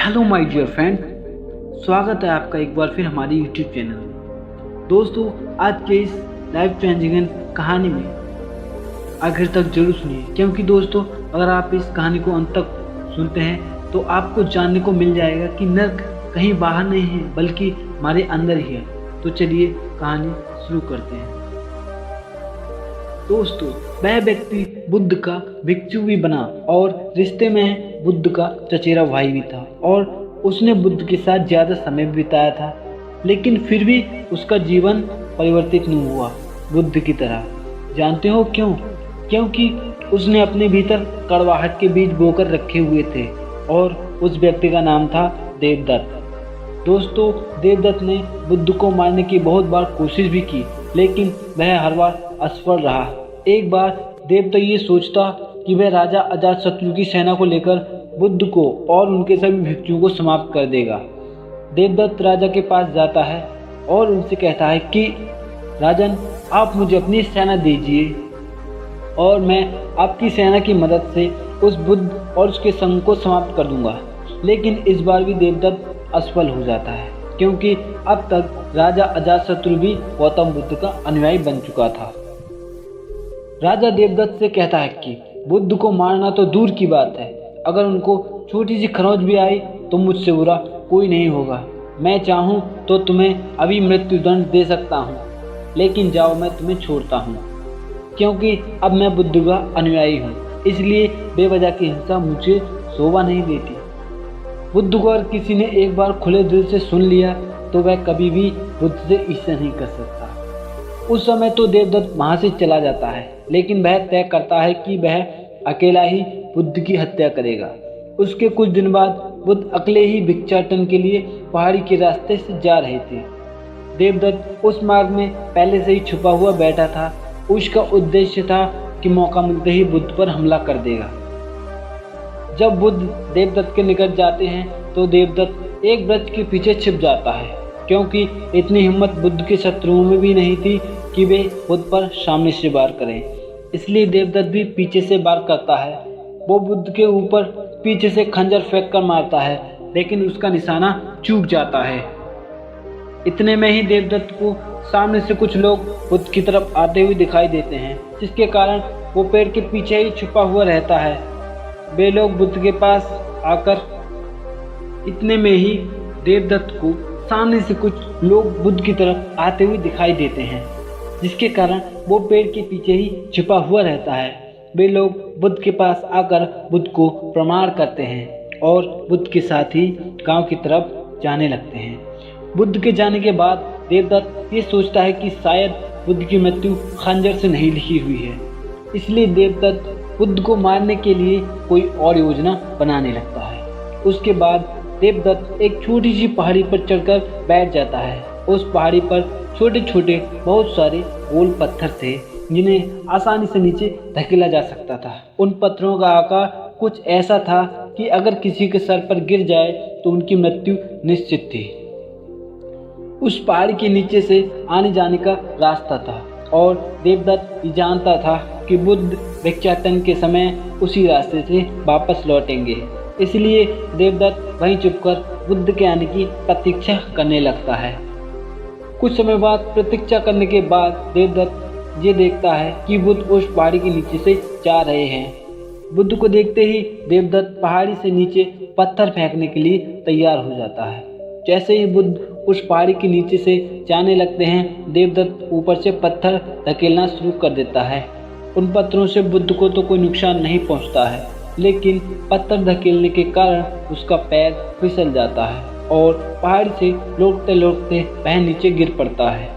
Hello my dear friend, स्वागत है आपका एक बार फिर हमारे यूट्यूब चैनल में। दोस्तों, आज के इस लाइफ चेंजिंग कहानी में आखिर तक जरूर सुनिए, क्योंकि दोस्तों अगर आप इस कहानी को अंत तक सुनते हैं तो आपको जानने को मिल जाएगा कि नर्क कहीं बाहर नहीं है बल्कि हमारे अंदर ही है। तो चलिए कहानी शुरू करते हैं। दोस्तों, वह व्यक्ति बुद्ध का भिक्षु भी बना और रिश्ते में बुद्ध का चचेरा भाई भी था और उसने बुद्ध के साथ ज़्यादा समय बिताया था, लेकिन फिर भी उसका जीवन परिवर्तित नहीं हुआ बुद्ध की तरह। जानते हो क्यों? क्योंकि उसने अपने भीतर कड़वाहट के बीज बोकर रखे हुए थे और उस व्यक्ति का नाम था देवदत्त। दोस्तों, देवदत्त ने बुद्ध को मारने की बहुत बार कोशिश भी की, लेकिन वह हर बार असफल रहा। एक बार देवदत्त ये सोचता कि वह राजा अजातशत्रु की सेना को लेकर बुद्ध को और उनके सभी भिक्षुओं को समाप्त कर देगा। देवदत्त राजा के पास जाता है और उनसे कहता है कि राजन, आप मुझे अपनी सेना दीजिए और मैं आपकी सेना की मदद से उस बुद्ध और उसके संघ को समाप्त कर दूंगा। लेकिन इस बार भी देवदत्त असफल हो जाता है, क्योंकि अब तक राजा अजातशत्रु भी गौतम बुद्ध का अनुयायी बन चुका था। राजा देवदत्त से कहता है कि बुद्ध को मारना तो दूर की बात है, अगर उनको छोटी सी खरोंच भी आई तो मुझसे बुरा कोई नहीं होगा। मैं चाहूँ तो तुम्हें अभी मृत्युदंड दे सकता हूँ, लेकिन जाओ, मैं तुम्हें छोड़ता हूँ, क्योंकि अब मैं बुद्ध का अनुयायी हूँ, इसलिए बेवजह की हिंसा मुझे शोभा नहीं देती। बुद्ध को अगर किसी ने एक बार खुले दिल से सुन लिया तो वह कभी भी बुद्ध से ईर्ष्या नहीं कर सकता। उस समय तो देवदत्त वहाँ से चला जाता है, लेकिन वह तय करता है कि वह अकेला ही बुद्ध की हत्या करेगा। उसके कुछ दिन बाद बुद्ध अकेले ही भिक्षाटन के लिए पहाड़ी के रास्ते से जा रहे थे। देवदत्त उस मार्ग में पहले से ही छुपा हुआ बैठा था। उसका उद्देश्य था कि मौका मिलते ही बुद्ध पर हमला कर देगा। जब बुद्ध देवदत्त के निकट जाते हैं तो देवदत्त एक वृक्ष के पीछे छिप जाता है, क्योंकि इतनी हिम्मत बुद्ध के शत्रुओं में भी नहीं थी कि वे बुद्ध पर सामने से वार करें। इसलिए देवदत्त भी पीछे से वार करता है। वो बुद्ध के ऊपर पीछे से खंजर फेंक कर मारता है, लेकिन उसका निशाना चूक जाता है। इतने में ही देवदत्त को सामने से कुछ लोग बुद्ध की तरफ आते हुए दिखाई देते हैं, जिसके कारण वो पेड़ के पीछे ही छुपा हुआ रहता है। वे लोग बुद्ध के पास आकर इतने में ही देवदत्त को सामने से कुछ लोग बुद्ध की तरफ आते हुए दिखाई देते हैं, जिसके कारण वो पेड़ के पीछे ही छिपा हुआ रहता है। वे लोग बुद्ध के पास आकर बुद्ध को प्रणाम करते हैं और बुद्ध के साथ ही गांव की तरफ जाने लगते हैं। बुद्ध के जाने के बाद देवदत्त ये सोचता है कि शायद बुद्ध की मृत्यु खंजर से नहीं लिखी हुई है, इसलिए देवदत्त बुद्ध को मारने के लिए कोई और योजना बनाने लगता है। उसके बाद देवदत्त एक छोटी सी पहाड़ी पर चढ़कर बैठ जाता है। उस पहाड़ी पर छोटे छोटे बहुत सारे गोल पत्थर थे, जिन्हें आसानी से नीचे धकेला जा सकता था। उन पत्थरों का आकार कुछ ऐसा था कि अगर किसी के सर पर गिर जाए तो उनकी मृत्यु निश्चित थी। उस पहाड़ी के नीचे से आने जाने का रास्ता था और देवदत्त ये जानता था कि बुद्ध भिक्षाटन के समय उसी रास्ते से वापस लौटेंगे। इसलिए देवदत्त वहीं चुपकर बुद्ध के आने की प्रतीक्षा करने लगता है। कुछ समय बाद प्रतीक्षा करने के बाद देवदत्त ये देखता है कि बुद्ध उस पहाड़ी के नीचे से जा रहे हैं। बुद्ध को देखते ही देवदत्त पहाड़ी से नीचे पत्थर फेंकने के लिए तैयार हो जाता है। जैसे ही बुद्ध उस पहाड़ी के नीचे से जाने लगते हैं, देवदत्त ऊपर से पत्थर धकेलना शुरू कर देता है। उन पत्थरों से बुद्ध को तो कोई नुकसान नहीं पहुंचता है, लेकिन पत्थर धकेलने के कारण उसका पैर फिसल जाता है और पहाड़ी से लौटते लौटते वह नीचे गिर पड़ता है।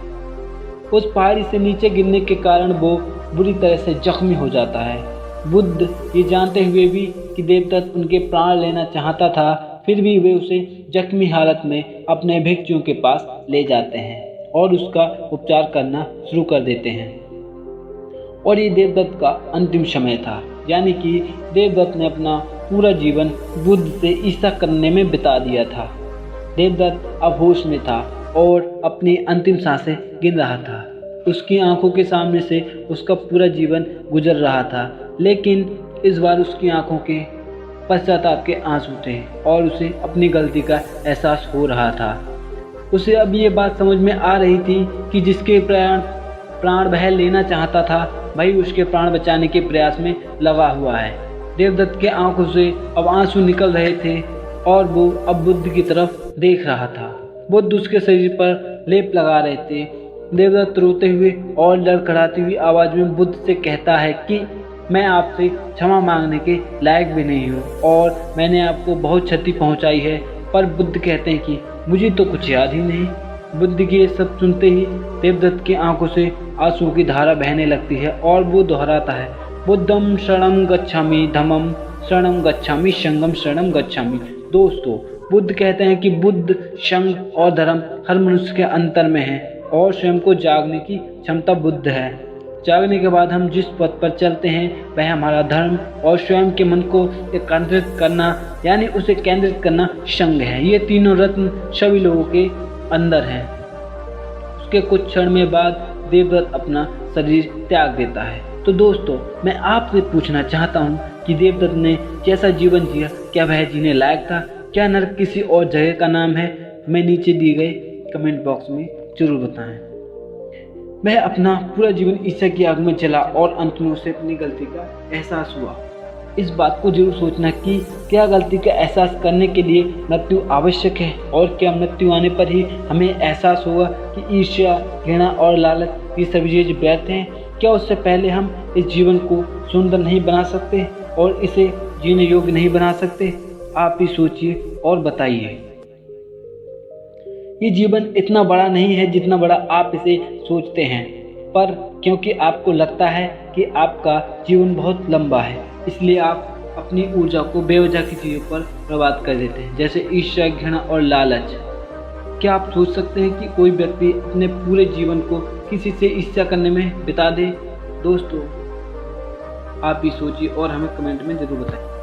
उस पहाड़ी से नीचे गिरने के कारण वो बुरी तरह से जख्मी हो जाता है। बुद्ध ये जानते हुए भी कि देवदत्त उनके प्राण लेना चाहता था, फिर भी वे उसे जख्मी हालत में अपने भिक्षुओं के पास ले जाते हैं और उसका उपचार करना शुरू कर देते हैं। और ये देवदत्त का अंतिम समय था, यानी कि देवदत्त ने अपना पूरा जीवन बुद्ध से ईर्ष्या करने में बिता दिया था। देवदत्त अब होश में था और अपनी अंतिम सांसें गिन रहा था। उसकी आंखों के सामने से उसका पूरा जीवन गुजर रहा था, लेकिन इस बार उसकी आंखों के पश्चाताप के आंसू थे और उसे अपनी गलती का एहसास हो रहा था। उसे अब ये बात समझ में आ रही थी कि जिसके प्राण वह लेना चाहता था वही उसके प्राण बचाने के प्रयास में लगा हुआ है। देवदत्त के आंखों से अब आंसू निकल रहे थे और वो अब बुद्ध की तरफ देख रहा था। बुद्ध उसके शरीर पर लेप लगा रहे थे। देवदत्त रोते हुए और लड़खड़ाती हुई आवाज में बुद्ध से कहता है कि मैं आपसे क्षमा मांगने के लायक भी नहीं हूँ और मैंने आपको बहुत क्षति पहुँचाई है। पर बुद्ध कहते हैं कि मुझे तो कुछ याद ही नहीं। बुद्ध की ये सब सुनते ही देवदत्त की आंखों से आंसू की धारा बहने लगती है और वो दोहराता है, बुद्धम शरणम गच्छामि, धम्मम शरणम गच्छामि, संघम शरणम गच्छामि। दोस्तों, बुद्ध कहते हैं कि बुद्ध, संघ और धर्म हर मनुष्य के अंतर में है और स्वयं को जागने की क्षमता बुद्ध है। जागने के बाद हम जिस पथ पर चलते हैं वह हमारा धर्म और स्वयं के मन को केंद्रित करना यानी उसे केंद्रित करना संघ है। ये तीनों रत्न सभी लोगों के अंदर हैं। उसके कुछ क्षण में बाद देवदत्त अपना शरीर त्याग देता है। तो दोस्तों, मैं आपसे पूछना चाहता हूँ कि देवदत्त ने जैसा जीवन जिया क्या वह जीने लायक था? क्या नरक किसी और जगह का नाम है? मैं नीचे दिए गए कमेंट बॉक्स में जरूर बताएं। वह अपना पूरा जीवन ईर्ष्या की आग में जला और अंत में उसे अपनी गलती का एहसास हुआ। इस बात को जरूर सोचना कि क्या गलती का एहसास करने के लिए मृत्यु आवश्यक है और क्या मृत्यु आने पर ही हमें एहसास होगा कि ईर्ष्या, घृणा और लालच ये सभी चीज व्यर्थ हैं? क्या उससे पहले हम इस जीवन को सुंदर नहीं बना सकते और इसे जीने योग्य नहीं बना सकते? आप ही सोचिए और बताइए। ये जीवन इतना बड़ा नहीं है जितना बड़ा आप इसे सोचते हैं, पर क्योंकि आपको लगता है कि आपका जीवन बहुत लंबा है इसलिए आप अपनी ऊर्जा को बेवजह की चीज़ों पर बर्बाद कर देते हैं, जैसे ईर्ष्या, घृणा और लालच। क्या आप सोच सकते हैं कि कोई व्यक्ति अपने पूरे जीवन को किसी से ईर्ष्या करने में बिता दे? दोस्तों, आप ही सोचिए और हमें कमेंट में जरूर बताएं।